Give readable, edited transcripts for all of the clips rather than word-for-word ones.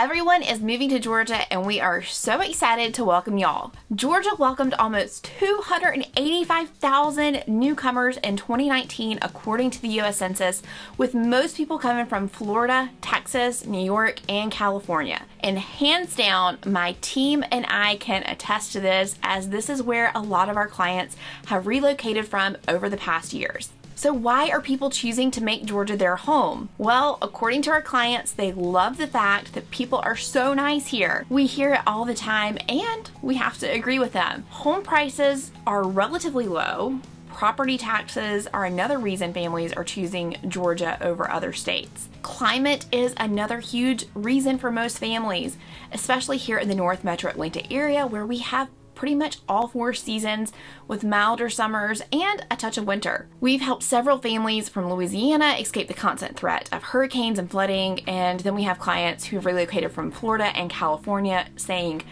Everyone is moving to Georgia and we are so excited to welcome y'all. Georgia welcomed almost 285,000 newcomers in 2019 according to the U.S. Census, with most people coming from Florida, Texas, New York, and California. And hands down, my team and I can attest to this, as this is where a lot of our clients have relocated from over the past years. So why are people choosing to make Georgia their home? Well, according to our clients, they love the fact that people are so nice here. We hear it all the time and we have to agree with them. Home prices are relatively low. Property taxes are another reason families are choosing Georgia over other states. Climate is another huge reason for most families, especially here in the North Metro Atlanta area, where we have pretty much all 4 seasons with milder summers and a touch of winter. We've helped several families from Louisiana escape the constant threat of hurricanes and flooding, and then we have clients who've relocated from Florida and California saying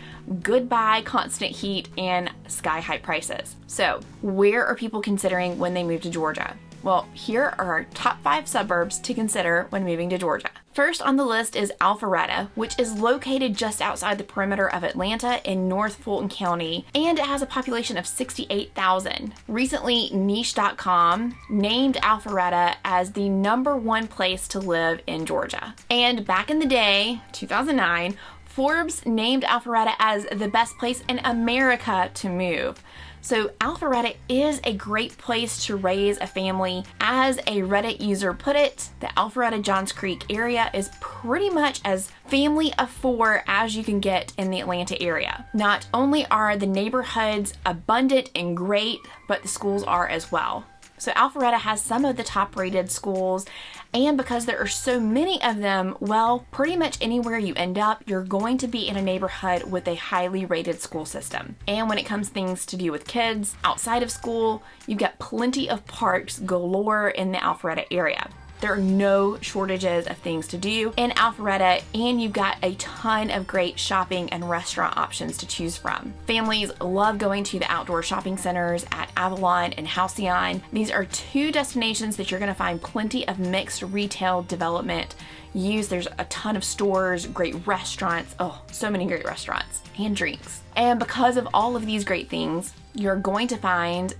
goodbye constant heat and sky-high prices. So where are people considering when they move to Georgia? Well, here are our top 5 suburbs to consider when moving to Georgia. First on the list is Alpharetta, which is located just outside the perimeter of Atlanta in North Fulton County, and it has a population of 68,000. Recently, Niche.com named Alpharetta as the #1 place to live in Georgia. And back in the day, 2009, Forbes named Alpharetta as the best place in America to move. So Alpharetta is a great place to raise a family. As a Reddit user put it, the Alpharetta Johns Creek area is pretty much as family of 4 as you can get in the Atlanta area. Not only are the neighborhoods abundant and great, but the schools are as well. So Alpharetta has some of the top rated schools, and because there are so many of them, well, pretty much anywhere you end up, you're going to be in a neighborhood with a highly rated school system. And when it comes to things to do with kids outside of school, you've got plenty of parks galore in the Alpharetta area. There are no shortages of things to do in Alpharetta, and you've got a ton of great shopping and restaurant options to choose from. Families love going to the outdoor shopping centers at Avalon and Halcyon. These are 2 destinations that you're going to find plenty of mixed retail development use. There's a ton of stores, great restaurants, so many great restaurants and drinks. And because of all of these great things, you're going to find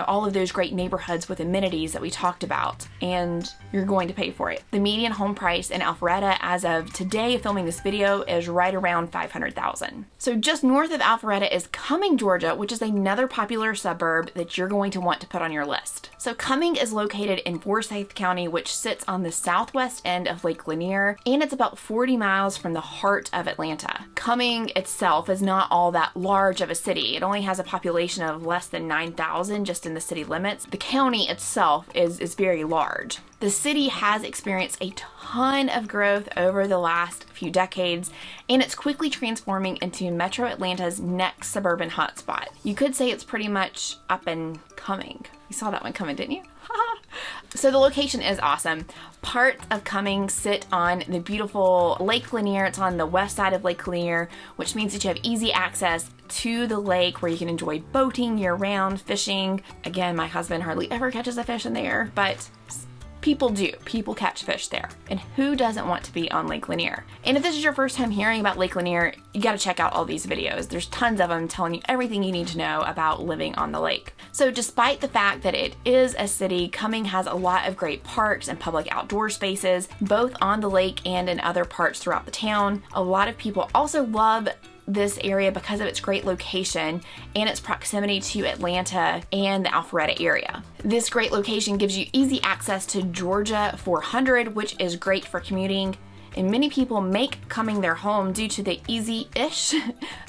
all of those great neighborhoods with amenities that we talked about, and you're going to pay for it. The median home price in Alpharetta as of today, filming this video, is right around $500,000. So just north of Alpharetta is Cumming, Georgia, which is another popular suburb that you're going to want to put on your list. So Cumming is located in Forsyth County, which sits on the southwest end of Lake Lanier, and it's about 40 miles from the heart of Atlanta. Cumming itself is not all that large of a city. It only has a population of less than 9,000 just in the city limits. The county itself is very large. The city has experienced a ton of growth over the last few decades, and it's quickly transforming into Metro Atlanta's next suburban hotspot. You could say it's pretty much up and coming. You saw that one coming, didn't you? So the location is awesome. Parts of Cumming sit on the beautiful Lake Lanier. It's on the west side of Lake Lanier, which means that you have easy access to the lake where you can enjoy boating year-round, fishing. Again, my husband hardly ever catches a fish in there, but people do. People catch fish there. And who doesn't want to be on Lake Lanier? And if this is your first time hearing about Lake Lanier, you gotta check out all these videos. There's tons of them telling you everything you need to know about living on the lake. So despite the fact that it is a city, Cumming has a lot of great parks and public outdoor spaces, both on the lake and in other parts throughout the town. A lot of people also love this area because of its great location and its proximity to Atlanta and the Alpharetta area. This great location gives you easy access to Georgia 400, which is great for commuting, and many people make Cumming their home due to the easy-ish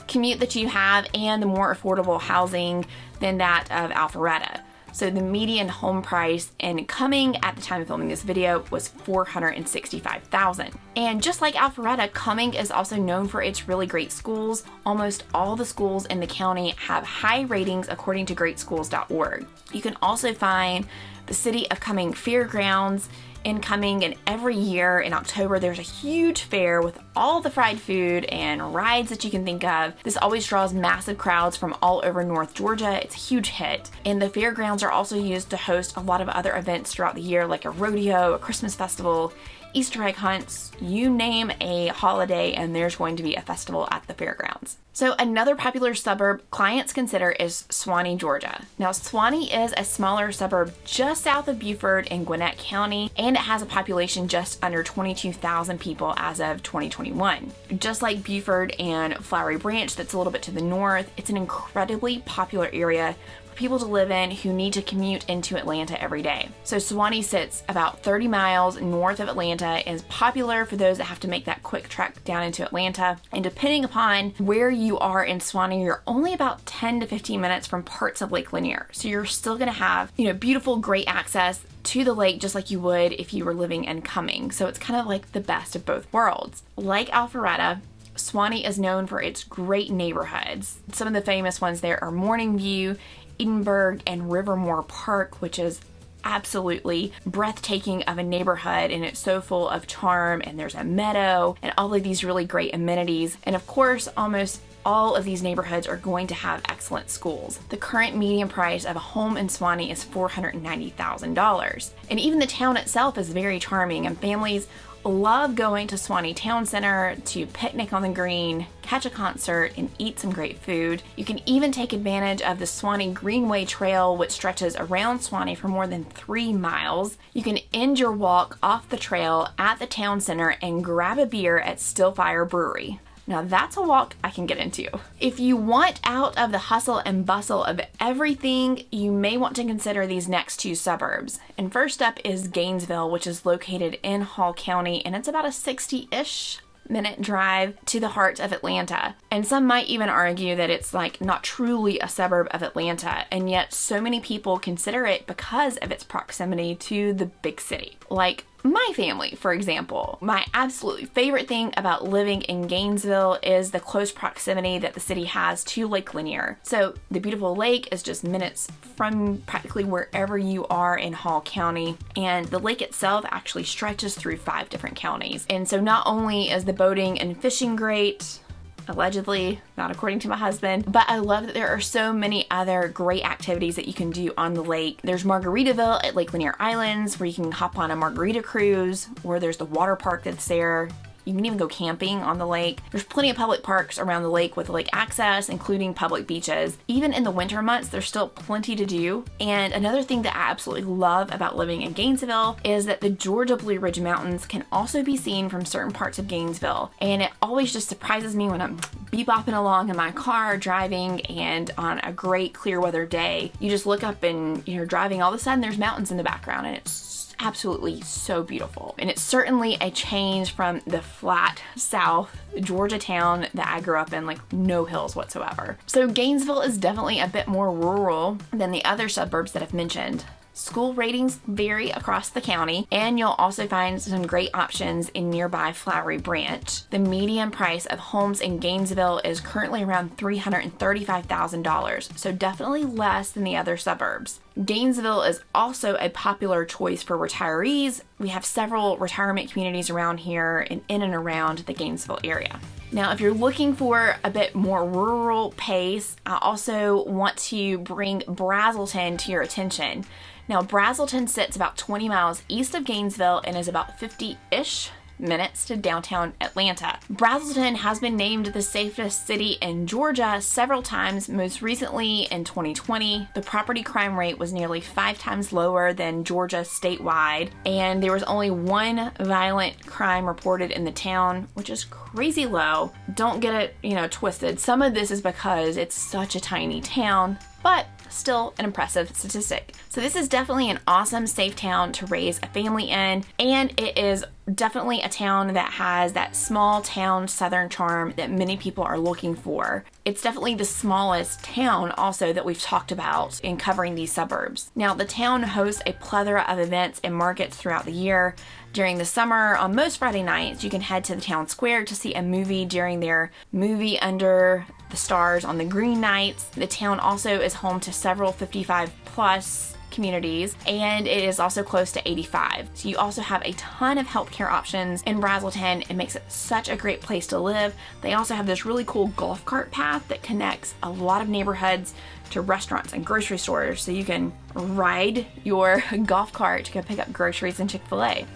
commute that you have and the more affordable housing than that of Alpharetta. So the median home price in Cumming at the time of filming this video was $465,000. And just like Alpharetta, Cumming is also known for its really great schools. Almost all the schools in the county have high ratings according to greatschools.org. You can also find the City of Cumming Fairgrounds in Cumming, and every year in October there's a huge fair with all the fried food and rides that you can think of. This always draws massive crowds from all over North Georgia. It's a huge hit. And the fairgrounds are also used to host a lot of other events throughout the year, like a rodeo, a Christmas festival, Easter egg hunts, you name a holiday and there's going to be a festival at the fairgrounds. So another popular suburb clients consider is Suwanee, Georgia. Now Suwanee is a smaller suburb just south of Beaufort in Gwinnett County, and it has a population just under 22,000 people as of 2021. Just like Beaufort and Flowery Branch that's a little bit to the north, it's an incredibly popular area people to live in who need to commute into Atlanta every day. So Suwanee sits about 30 miles north of Atlanta and is popular for those that have to make that quick trek down into Atlanta. And depending upon where you are in Suwanee, you're only about 10 to 15 minutes from parts of Lake Lanier. So you're still gonna have, beautiful, great access to the lake just like you would if you were living in Cumming. So it's kind of like the best of both worlds. Like Alpharetta, Suwanee is known for its great neighborhoods. Some of the famous ones there are Morning View, Edinburgh, and Rivermore Park, which is absolutely breathtaking of a neighborhood, and it's so full of charm, and there's a meadow and all of these really great amenities. And of course, almost all of these neighborhoods are going to have excellent schools. The current median price of a home in Suwanee is $490,000. And even the town itself is very charming, and families love going to Suwanee Town Center to picnic on the green, catch a concert, and eat some great food. You can even take advantage of the Suwanee Greenway Trail, which stretches around Suwanee for more than 3 miles. You can end your walk off the trail at the town center and grab a beer at Stillfire Brewery. Now that's a walk I can get into. If you want out of the hustle and bustle of everything, you may want to consider these next two suburbs. And first up is Gainesville, which is located in Hall County, and it's about a 60-ish minute drive to the heart of Atlanta. And some might even argue that it's like not truly a suburb of Atlanta, and yet so many people consider it because of its proximity to the big city. Like my family, for example. My absolute favorite thing about living in Gainesville is the close proximity that the city has to Lake Lanier. So the beautiful lake is just minutes from practically wherever you are in Hall County, and the lake itself actually stretches through 5 different counties. And so not only is the boating and fishing great, allegedly, not according to my husband, but I love that there are so many other great activities that you can do on the lake. There's Margaritaville at Lake Lanier Islands, where you can hop on a margarita cruise, or there's the water park that's there. You can even go camping on the lake. There's plenty of public parks around the lake with lake access, including public beaches. Even in the winter months, there's still plenty to do. And another thing that I absolutely love about living in Gainesville is that the Georgia Blue Ridge Mountains can also be seen from certain parts of Gainesville. And it always just surprises me when I'm bebopping along in my car driving, and on a great clear weather day, you just look up and you're driving, all of a sudden there's mountains in the background, and it's absolutely so beautiful. And it's certainly a change from the flat South Georgia town that I grew up in, like no hills whatsoever. So Gainesville is definitely a bit more rural than the other suburbs that I've mentioned. School ratings vary across the county, and you'll also find some great options in nearby Flowery Branch. The median price of homes in Gainesville is currently around $335,000, so definitely less than the other suburbs. Gainesville is also a popular choice for retirees. We have several retirement communities around here and in and around the Gainesville area. Now, if you're looking for a bit more rural pace, I also want to bring Brazelton to your attention. Now, Brazelton sits about 20 miles east of Gainesville and is about 50-ish minutes to downtown Atlanta. Brazelton has been named the safest city in Georgia several times, most recently in 2020. The property crime rate was nearly 5 times lower than Georgia statewide, and there was only 1 violent crime reported in the town, which is crazy low. Don't get it, twisted. Some of this is because it's such a tiny town, but still an impressive statistic. So this is definitely an awesome, safe town to raise a family in, and it is definitely a town that has that small town southern charm that many people are looking for. It's definitely the smallest town also that we've talked about in covering these suburbs. Now, the town hosts a plethora of events and markets throughout the year. During the summer, on most Friday nights, you can head to the town square to see a movie during their Movie Under the Stars on the Green nights. The town also is home to several 55 plus communities, and it is also close to 85. So you also have a ton of healthcare options in Brazelton. It makes it such a great place to live. They also have this really cool golf cart path that connects a lot of neighborhoods to restaurants and grocery stores, so you can ride your golf cart to go pick up groceries in Chick-fil-A.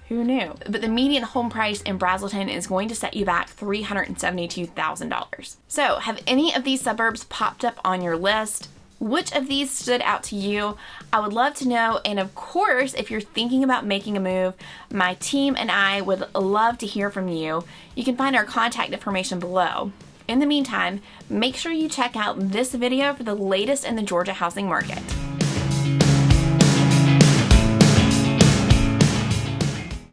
Who knew? But the median home price in Braselton is going to set you back $372,000. So, have any of these suburbs popped up on your list? Which of these stood out to you? I would love to know. And of course, if you're thinking about making a move, my team and I would love to hear from you. You can find our contact information below. In the meantime, make sure you check out this video for the latest in the Georgia housing market.